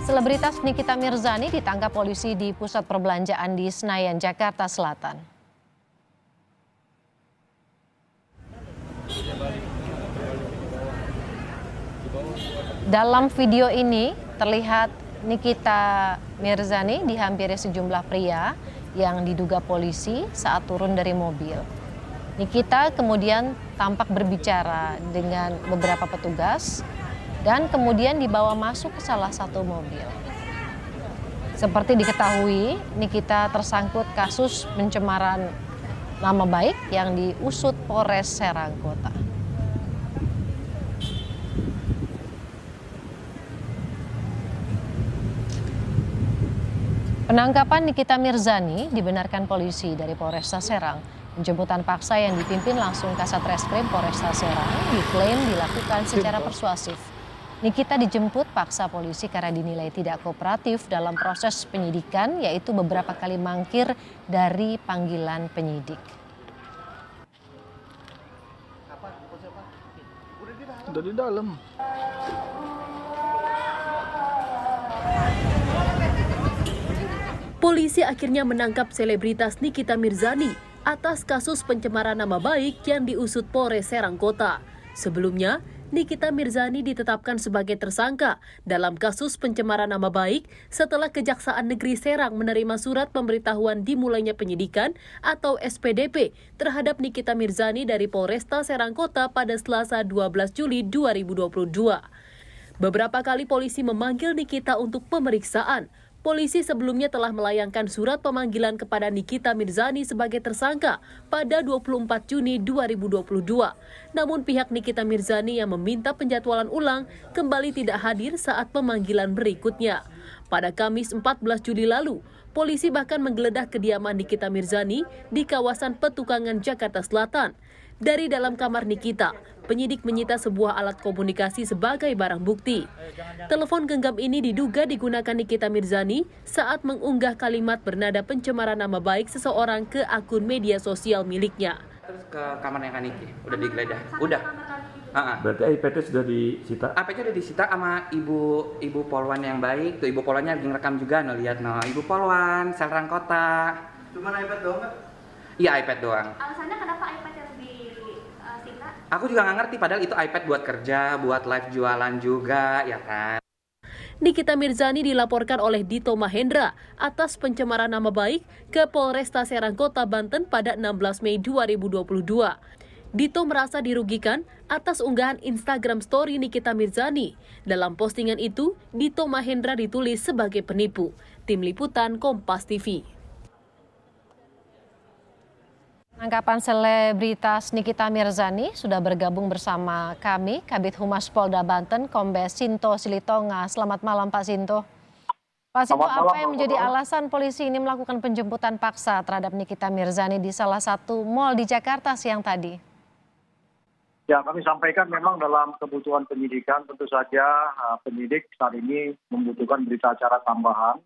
Selebritas Nikita Mirzani ditangkap polisi di pusat perbelanjaan di Senayan, Jakarta Selatan. Dalam video ini terlihat Nikita Mirzani dihampiri sejumlah pria yang diduga polisi saat turun dari mobil. Nikita kemudian tampak berbicara dengan beberapa petugas dan kemudian dibawa masuk ke salah satu mobil. Seperti diketahui, Nikita tersangkut kasus pencemaran nama baik yang diusut Polres Serang Kota. Penangkapan Nikita Mirzani dibenarkan polisi dari Polresta Serang. Penjemputan paksa yang dipimpin langsung Kasat Reskrim Polresta Serang diklaim dilakukan secara persuasif. Nikita dijemput paksa polisi karena dinilai tidak kooperatif dalam proses penyidikan, yaitu beberapa kali mangkir dari panggilan penyidik. Udah di dalam. Polisi akhirnya menangkap selebritas Nikita Mirzani atas kasus pencemaran nama baik yang diusut Polres Serang Kota. Sebelumnya, Nikita Mirzani ditetapkan sebagai tersangka dalam kasus pencemaran nama baik setelah Kejaksaan Negeri Serang menerima surat pemberitahuan dimulainya penyidikan atau SPDP terhadap Nikita Mirzani dari Polresta Serang Kota pada Selasa 12 Juli 2022. Beberapa kali polisi memanggil Nikita untuk pemeriksaan. Polisi sebelumnya telah melayangkan surat pemanggilan kepada Nikita Mirzani sebagai tersangka pada 24 Juni 2022. Namun pihak Nikita Mirzani yang meminta penjadwalan ulang kembali tidak hadir saat pemanggilan berikutnya. Pada Kamis 14 Juli lalu, polisi bahkan menggeledah kediaman Nikita Mirzani di kawasan Petukangan, Jakarta Selatan. Dari dalam kamar Nikita, penyidik menyita sebuah alat komunikasi sebagai barang bukti. Telepon genggam ini diduga digunakan Nikita Mirzani saat mengunggah kalimat bernada pencemaran nama baik seseorang ke akun media sosial miliknya. Terus ke kamarnya Kaniki, udah digeledah, udah. Berarti iPad sudah disita? iPad udah disita sama ibu Polwan yang baik. Tuh ibu Polwannya lagi ngerekam juga, lihat ibu Polwan, Serang Kota. Cuma iPad doang kan? Iya iPad doang. Alasannya kenapa iPad yang disita? Aku juga nggak ngerti, padahal itu iPad buat kerja, buat live jualan juga, ya kan. Nikita Mirzani dilaporkan oleh Dito Mahendra atas pencemaran nama baik ke Polresta Serang Kota, Banten pada 16 Mei 2022. Dito merasa dirugikan atas unggahan Instagram story Nikita Mirzani. Dalam postingan itu, Dito Mahendra ditulis sebagai penipu. Tim Liputan Kompas TV. Penangkapan selebritas Nikita Mirzani sudah bergabung bersama kami, Kabid Humas Polda Banten, Kombes Sinto Silitonga. Selamat malam Pak Sinto. Pak Sinto, apa yang menjadi alasan polisi ini melakukan penjemputan paksa terhadap Nikita Mirzani di salah satu mal di Jakarta siang tadi? Ya, kami sampaikan memang dalam kebutuhan penyidikan tentu saja penyidik saat ini membutuhkan berita acara tambahan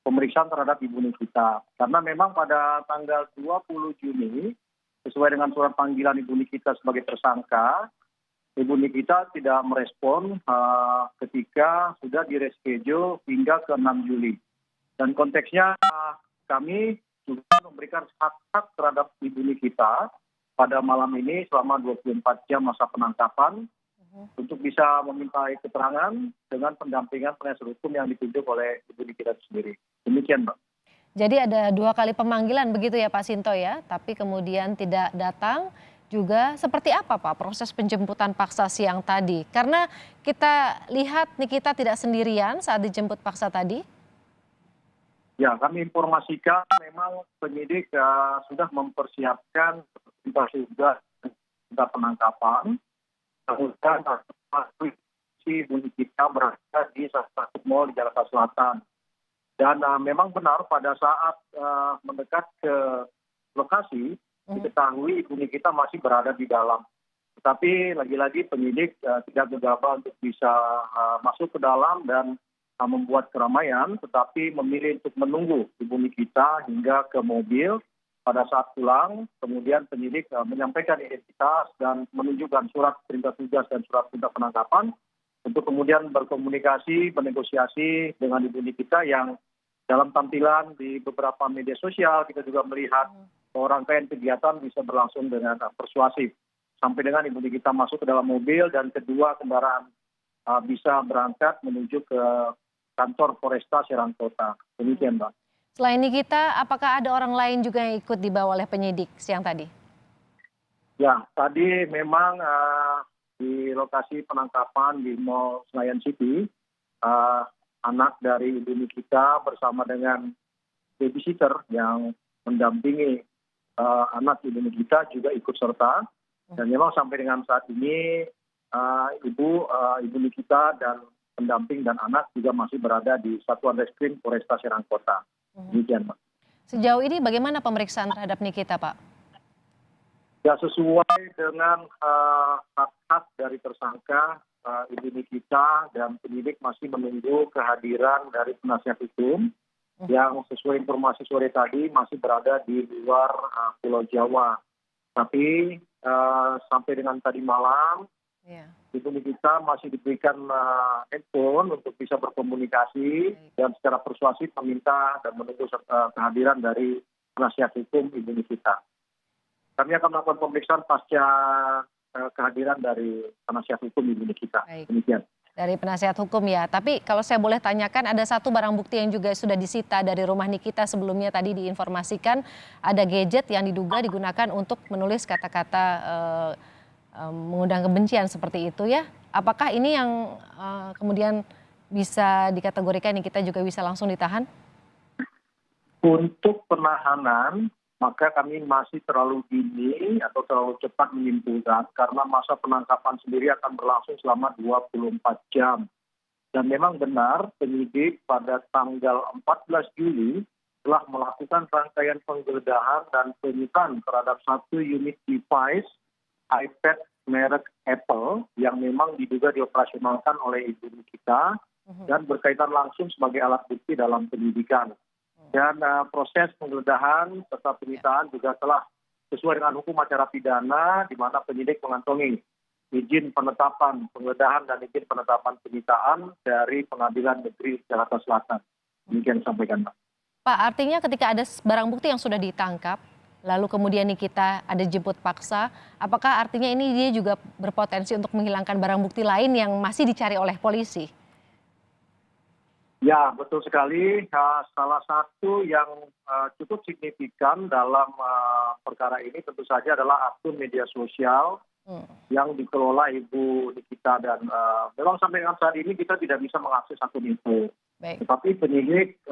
pemeriksaan terhadap Ibu Nikita. Karena memang pada tanggal 20 Juni, sesuai dengan surat panggilan Ibu Nikita sebagai tersangka, Ibu Nikita tidak merespon ketika sudah direschedule hingga ke 6 Juli. Dan konteksnya kami juga memberikan hak-hak terhadap Ibu Nikita pada malam ini selama 24 jam masa penangkapan untuk bisa memintai keterangan dengan pendampingan penasihat hukum yang ditunjuk oleh Ibu Nikita sendiri. Demikian, Mbak. Jadi ada 2 kali pemanggilan begitu ya Pak Sinto ya, tapi kemudian tidak datang juga. Seperti apa Pak proses penjemputan paksa siang tadi? Karena kita lihat Nikita tidak sendirian saat dijemput paksa tadi. Ya, kami informasikan memang penyidik sudah mempersiapkan sudah penangkapan. Kemudian si Ibu Nikita berada di salah satu mal di Jakarta Selatan. Dan memang benar pada saat mendekat ke lokasi, diketahui Ibu Nikita masih berada di dalam. Tetapi lagi-lagi penyidik tidak gegabah untuk bisa masuk ke dalam dan membuat keramaian, tetapi memilih untuk menunggu Ibu Nikita hingga ke mobil. Pada saat pulang, kemudian penyidik menyampaikan identitas dan menunjukkan surat perintah tugas dan surat perintah penangkapan. untuk kemudian berkomunikasi, bernegosiasi dengan Ibu Nikita yang dalam tampilan di beberapa media sosial kita juga melihat rangkaian kegiatan bisa berlangsung dengan persuasif. Sampai dengan Ibu Nikita masuk ke dalam mobil dan kedua kendaraan bisa berangkat menuju ke kantor Polresta Serang Kota. Demikian, Mbak. Selain Nikita, apakah ada orang lain juga yang ikut dibawa oleh penyidik siang tadi? Ya, tadi memang di lokasi penangkapan di Mall Senayan City, anak dari Ibu Nikita bersama dengan babysitter yang mendampingi anak Ibu Nikita juga ikut serta. Dan memang sampai dengan saat ini Ibu Nikita dan pendamping dan anak juga masih berada di Satuan Reskrim Polresta Serang Kota. Demikian, Pak. Sejauh ini bagaimana pemeriksaan terhadap Nikita, Pak? Ya, sesuai dengan hak-hak dari tersangka, Ibu Nikita dan penyidik masih menunggu kehadiran dari penasihat hukum yang sesuai informasi sore tadi masih berada di luar Pulau Jawa. Tapi sampai dengan tadi malam, Ibu Nikita masih diberikan handphone untuk bisa berkomunikasi dan secara persuasif meminta dan menunggu kehadiran dari penasihat hukum Ibu Nikita. Kami akan melakukan pemeriksaan pasca kehadiran dari penasihat hukum Ibu Nikita. Demikian. Dari penasihat hukum ya, tapi kalau saya boleh tanyakan ada satu barang bukti yang juga sudah disita dari rumah Nikita sebelumnya tadi diinformasikan ada gadget yang diduga digunakan untuk menulis kata-kata mengundang kebencian seperti itu ya. Apakah ini yang kemudian bisa dikategorikan Nikita juga bisa langsung ditahan? Untuk penahanan, maka kami masih terlalu dini atau terlalu cepat menyimpulkan karena masa penangkapan sendiri akan berlangsung selama 24 jam. Dan memang benar penyidik pada tanggal 14 Juli telah melakukan rangkaian penggeledahan dan penyitaan terhadap satu unit device iPad merek Apple yang memang diduga dioperasionalkan oleh Ibu Nikita dan berkaitan langsung sebagai alat bukti dalam penyidikan. Dan proses penggeledahan serta penyitaan juga telah sesuai dengan hukum acara pidana di mana penyidik mengantongi izin penetapan penggeledahan dan izin penetapan penyitaan dari Pengadilan Negeri Jakarta Selatan. Demikian disampaikan, Pak. Pak, artinya ketika ada barang bukti yang sudah ditangkap, lalu kemudian Nikita ada jemput paksa, apakah artinya ini dia juga berpotensi untuk menghilangkan barang bukti lain yang masih dicari oleh polisi? Ya, betul sekali. Salah satu yang cukup signifikan dalam perkara ini tentu saja adalah akun media sosial yang dikelola Ibu Nikita dan memang sampai dengan saat ini kita tidak bisa mengakses akun itu. Tetapi penyidik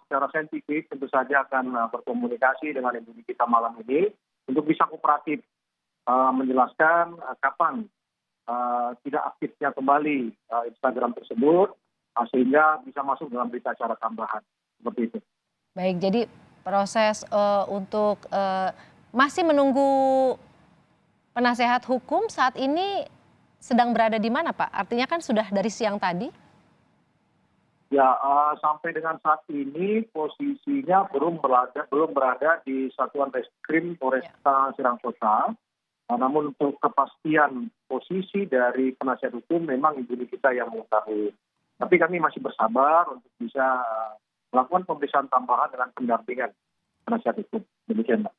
secara saintifik tentu saja akan berkomunikasi dengan Ibu Nikita malam ini untuk bisa kooperatif menjelaskan kapan tidak aktifnya kembali Instagram tersebut. Sehingga bisa masuk dalam berita acara tambahan seperti itu. Baik, jadi proses untuk masih menunggu penasehat hukum saat ini sedang berada di mana, Pak? Artinya kan sudah dari siang tadi? Ya, sampai dengan saat ini posisinya belum berada di Satuan Reskrim Polresta Serang Kota. Namun untuk kepastian posisi dari penasihat hukum memang Ibu Nikita yang mengetahui. Tapi kami masih bersabar untuk bisa melakukan pemeriksaan tambahan dengan pendampingan penasihat hukum. Demikian, Mbak.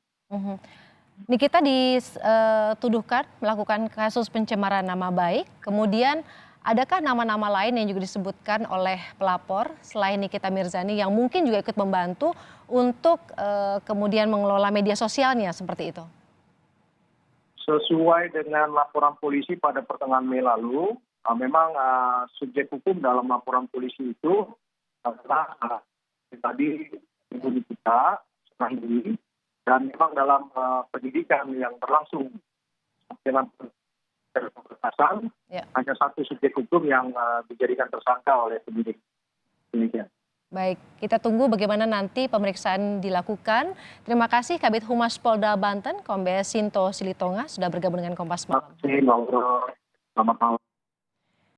Nikita dituduhkan melakukan kasus pencemaran nama baik. Kemudian adakah nama-nama lain yang juga disebutkan oleh pelapor selain Nikita Mirzani yang mungkin juga ikut membantu untuk kemudian mengelola media sosialnya seperti itu? Sesuai dengan laporan polisi pada pertengahan Mei lalu, memang subjek hukum dalam laporan polisi itu adalah tadi Ibu Nikita ini dan memang dalam penyidikan yang berlangsung dengan pemberkasan hanya satu subjek hukum yang dijadikan tersangka oleh penyidik. Demikian. Baik, kita tunggu bagaimana nanti pemeriksaan dilakukan. Terima kasih Kabid Humas Polda Banten, Kombes Sinto Silitonga sudah bergabung dengan Kompas Malam. Terima kasih, Selamat malam.